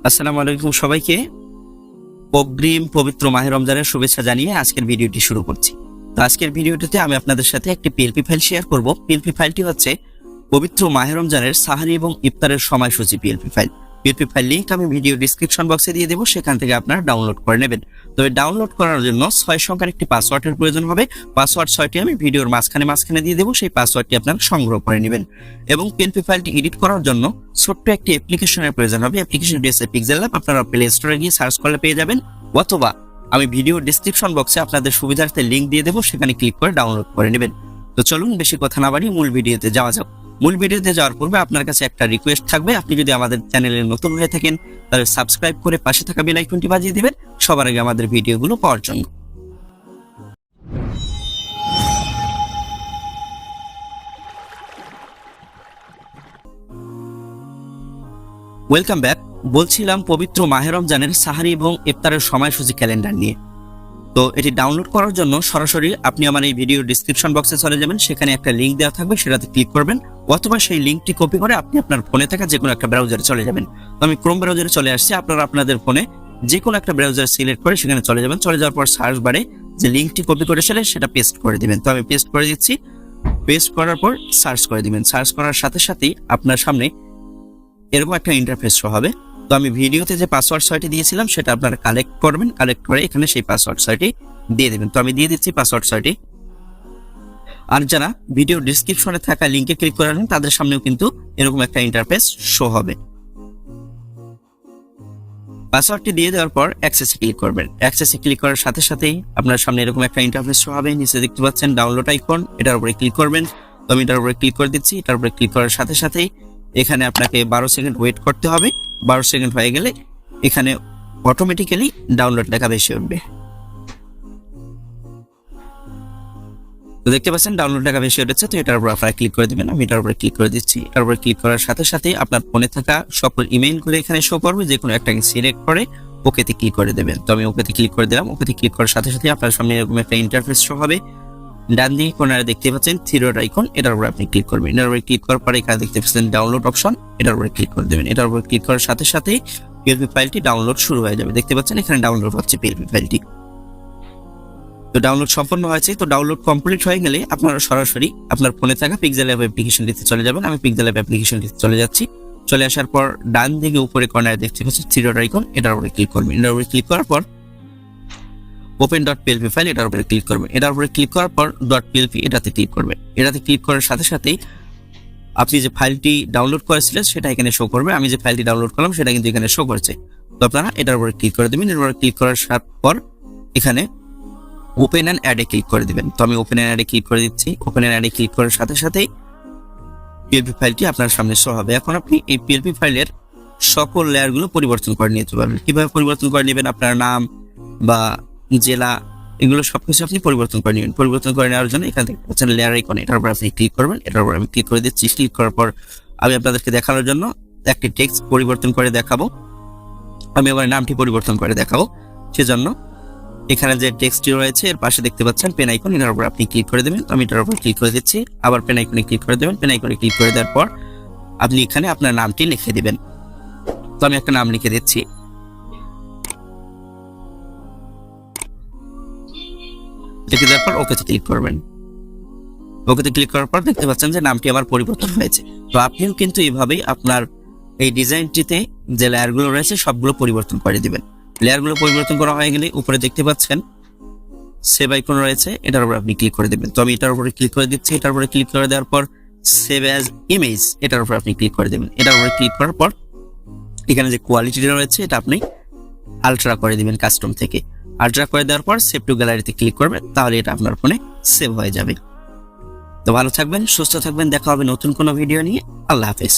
আসসালামু আলাইকুম সবাইকে। অগ্রিম পবিত্র মাহে রমজানের শুভেচ্ছা জানিয়ে আজকের ভিডিওটি শুরু করছি। তো আজকের ভিডিওটিতে আমি আপনাদের সাথে একটি পিএলপি ফাইল শেয়ার করব। পিএলপি ফাইলটি হচ্ছে পবিত্র মাহে রমজানের সাহারি এবং ইফতারের সময়সূচি PLP file. PLP file link আমি ভিডিও ডিসক্রিপশন বক্সে দিয়ে দেবো, সেখান থেকে আপনারা ডাউনলোড করে নেবেন। তবে ডাউনলোড করার জন্য 6 সংখ্যার একটি পাসওয়ার্ডের প্রয়োজন হবে। পাসওয়ার্ড 6টি আমি ভিডিওর মাঝখানে দিয়ে দেবো, সেই পাসওয়ার্ডটি আপনারা সংগ্রহ করে নেবেন। এবং পিএলপি ফাইলটি এডিট করার জন্য ছোট্ট একটি অ্যাপ্লিকেশনের প্রয়োজন হবে। অ্যাপ্লিকেশনটি হচ্ছে পিক্সেল ল্যাব, আপনারা প্লে স্টোরে গিয়ে সার্চ করলে পেয়ে যাবেন, অথবা আমি ভিডিও ডিসক্রিপশন বক্সে আপনাদের সুবিধার্থে লিংক দিয়ে দেবো, সেখানে ক্লিক করে ডাউনলোড করে নেবেন। তো চলুন বেশি কথা না বাড়িয়ে মূল ভিডিওতে যাওয়া যাক। মূল ভিডিওতে যাওয়ার পূর্বে আপনার কাছে একটা রিকোয়েস্ট থাকবে, আপনি যদি আমাদের চ্যানেলে নতুন হয়ে থাকেন তাহলে সাবস্ক্রাইব করে পাশে থাকা বেল আইকনটি বাজিয়ে দিবেন সবার আগে আমাদের ভিডিওগুলো পাওয়ার জন্য। Welcome back. বলছিলাম পবিত্র মাহে রমজানের সাহারি এবং ইফতারের সময়সূচি ক্যালেন্ডার নিয়ে। তো এটি ডাউনলোড করার জন্য সরাসরি আপনি আমার এই ভিডিও ডিসক্রিপশন বক্সে চলে যাবেন, সেখানে একটা লিংক দেওয়া থাকবে, সেটাতে ক্লিক করবেন, অথবা সেই লিংকটি কপি করে আপনি আপনার ফোনে থাকা যে কোনো একটা ব্রাউজারে চলে যাবেন। তো আমি ক্রোম ব্রাউজারে চলে আসছি, আপনারা আপনাদের ফোনে যে কোনো একটা ব্রাউজার সিলেক্ট করে সেখানে চলে যাবেন। চলে যাওয়ার পর সার্চ বারে যে লিংকটি কপি করেছিলেন সেটা পেস্ট করে দিবেন। তো আমি পেস্ট করে দিচ্ছি। পেস্ট করার পর সার্চ করে দিবেন। সার্চ করার সাথে সাথেই আপনার সামনে এরকম একটা ইন্টারফেস শো হবে। তো আমি ভিডিওতে যে পাসওয়ার্ড 6টি দিয়েছিলাম সেটা আপনারা কালেক্ট করবেন, কালেক্ট করে এখানে সেই পাসওয়ার্ড 6টি দিয়ে দেবেন। তো আমি দিয়ে দিচ্ছি পাসওয়ার্ড 6টি। আর যারা ভিডিও ডেসক্রিপশনে থাকা লিংকে ক্লিক করেন তাদের সামনেও কিন্তু এরকম একটা ইন্টারফেস শো হবে। পাসওয়ার্ডটি দিয়ে দেওয়ার পর অ্যাক্সেসে ক্লিক করবেন। অ্যাক্সেসে ক্লিক করার সাথে সাথেই আপনার সামনে এরকম একটা ইন্টারফেস শো হবে। নিচে দেখতে পাচ্ছেন ডাউনলোড আইকন, এটার উপরে ক্লিক করবেন। তো আমি এটার উপরে ক্লিক করে দিচ্ছি। এটার উপরে ক্লিক করার সাথে সাথেই এখানে আপনাকে 12 সেকেন্ড ওয়েট করতে হবে। 12 সেকেন্ড হয়ে গেলে এখানে অটোমেটিক্যালি ডাউনলোড লেখা ভেসে উঠবে। তো দেখতে পাচ্ছেন ডাউনলোড লেখা ভেসে উঠেছে। তো এটার উপর আপনারা ক্লিক করে দিবেন। আমি এটার উপরে ক্লিক করে দিচ্ছি। এটার উপরে ক্লিক করার সাথে সাথেই আপনার ফোনে থাকা সকল ইমেইলগুলো এখানে শো করবে, যে কোনো একটাকে সিলেক্ট করে ওকেতে ক্লিক করে দেবেন। তো আমি ওকেতে ক্লিক করে দিলাম। ওকেতে ক্লিক করার সাথে সাথে আপনার সামনে এরকম একটা ইন্টারফেস শো হবে। ডান দিকে কোণায় দেখতে পাচ্ছেন থ্রি ডট আইকন, এটার উপরে আপনি ক্লিক করবেন। এটার উপরে ক্লিক করার পরে এখানে দেখতে পাচ্ছেন ডাউনলোড অপশন, এটার উপরে ক্লিক করে দেবেন। এটার উপরে ক্লিক করার সাথে সাথেই পিএলপি ফাইলটি ডাউনলোড শুরু হয়ে যাবে। দেখতে পাচ্ছেন এখানে ডাউনলোড হচ্ছে পিএলপি ফাইলটি। তো ডাউনলোড সম্পন্ন হয়েছে। তো ডাউনলোড কমপ্লিট হয়ে গেলে আপনারা সরাসরি আপনার ফোনে থাকা পিক্সেল অ্যাপ অ্যাপ্লিকেশনটিতে চলে যাবেন। আমি পিক্সেল অ্যাপ অ্যাপ্লিকেশনটিতে চলে যাচ্ছি। চলে আসার পর ডান দিকে উপরে কর্নারে দেখতে পাচ্ছেন থ্রি ডট আইকন, এটার উপরে ক্লিক করবেন। এটার উপরে ক্লিক করার পর ওপেন ডট পিএলপি ফাইল, এটার উপরে ক্লিক করবেন। এটার উপরে ক্লিক করার পর ডট পিএলপি এটাতে ক্লিক করবেন। এটাতে ক্লিক করার সাথে সাথেই আপনি যে ফাইলটি ডাউনলোড করেছিলেন সেটা এখানে শো করবে। আমি যে ফাইলটি ডাউনলোড করলাম সেটা কিন্তু এখানে শো করছে। তো আপনারা এটার উপরে ক্লিক করে দেবেন। এর উপরে ক্লিক করার পর এখানে ওপেন অ্যান্ড অ্যাডে ক্লিক করে দিবেন। তো আমি ওপেন অ্যান্ড অ্যাডে ক্লিক করে দিচ্ছি। ওপেন অ্যান্ড অ্যাডে ক্লিক করার সাথে সাথেই পিএলপি ফাইলটি আপনার সামনে শো হবে। এখন আপনি এই পিএলপি ফাইলের সকল লেয়ারগুলো পরিবর্তন করে নিতে পারবেন। কিভাবে পরিবর্তন করে নেবেন? আপনার নাম বা জেলা এগুলো সবকিছু আপনি পরিবর্তন করে নেবেন। পরিবর্তন করে নেওয়ার জন্য এখান থেকে পাচ্ছেন লেয়ার আইকন, এটার উপর আপনি ক্লিক করবেন। এটার উপর আমি ক্লিক করে দিচ্ছি। ক্লিক করার পর আমি আপনাদেরকে দেখানোর জন্য একটি টেক্সট পরিবর্তন করে দেখাবো। আমি আমার নামটি পরিবর্তন করে দেখাবো, সেজন্য এখানে যে টেক্সটটি রয়েছে এর পাশে দেখতে পাচ্ছেন পেন আইকন, এটার উপর আপনি ক্লিক করে দেবেন। আমি এটার উপর ক্লিক করে দিচ্ছি। আবার পেন আইকনে ক্লিক করে দেবেন। পেন আইকনে ক্লিক করে দেওয়ার পর আপনি এখানে আপনার নামটি লিখে দিবেন। তো আমি একটা নাম লিখে দিচ্ছি। লিখে দেওয়ার পর ওকেতে ক্লিক করবেন। ওকেতে ক্লিক করার পর দেখতে পাচ্ছেন যে নামটি আমার পরিবর্তন হয়েছে। তো আপনিও কিন্তু এইভাবেই আপনার এই ডিজাইনটিতে যে লেয়ারগুলো রয়েছে সবগুলো পরিবর্তন করে দিবেন। লেয়ারগুলো পরিবর্তন করা হয়ে গেলে উপরে দেখতে পাচ্ছেন সেভ আইকন রয়েছে, এটার উপর আপনি ক্লিক করে দেবেন। তো আমি এটার উপরে ক্লিক করে দিচ্ছি। এটার উপরে ক্লিক করে দেওয়ার পর সেভ অ্যাজ ইমেজ, এটার উপর আপনি ক্লিক করে দেবেন। এটার উপরে ক্লিক করার পর এখানে যে কোয়ালিটিটা রয়েছে এটা আপনি আলট্রা করে দিবেন কাস্টম থেকে। আলট্রা করে দেওয়ার পর সেভ টু গ্যালারিতে ক্লিক করবেন, তাহলে এটা আপনার ফোনে সেভ হয়ে যাবে। তো ভালো থাকবেন, সুস্থ থাকবেন, দেখা হবে নতুন কোনো ভিডিও নিয়ে। আল্লাহ হাফেজ।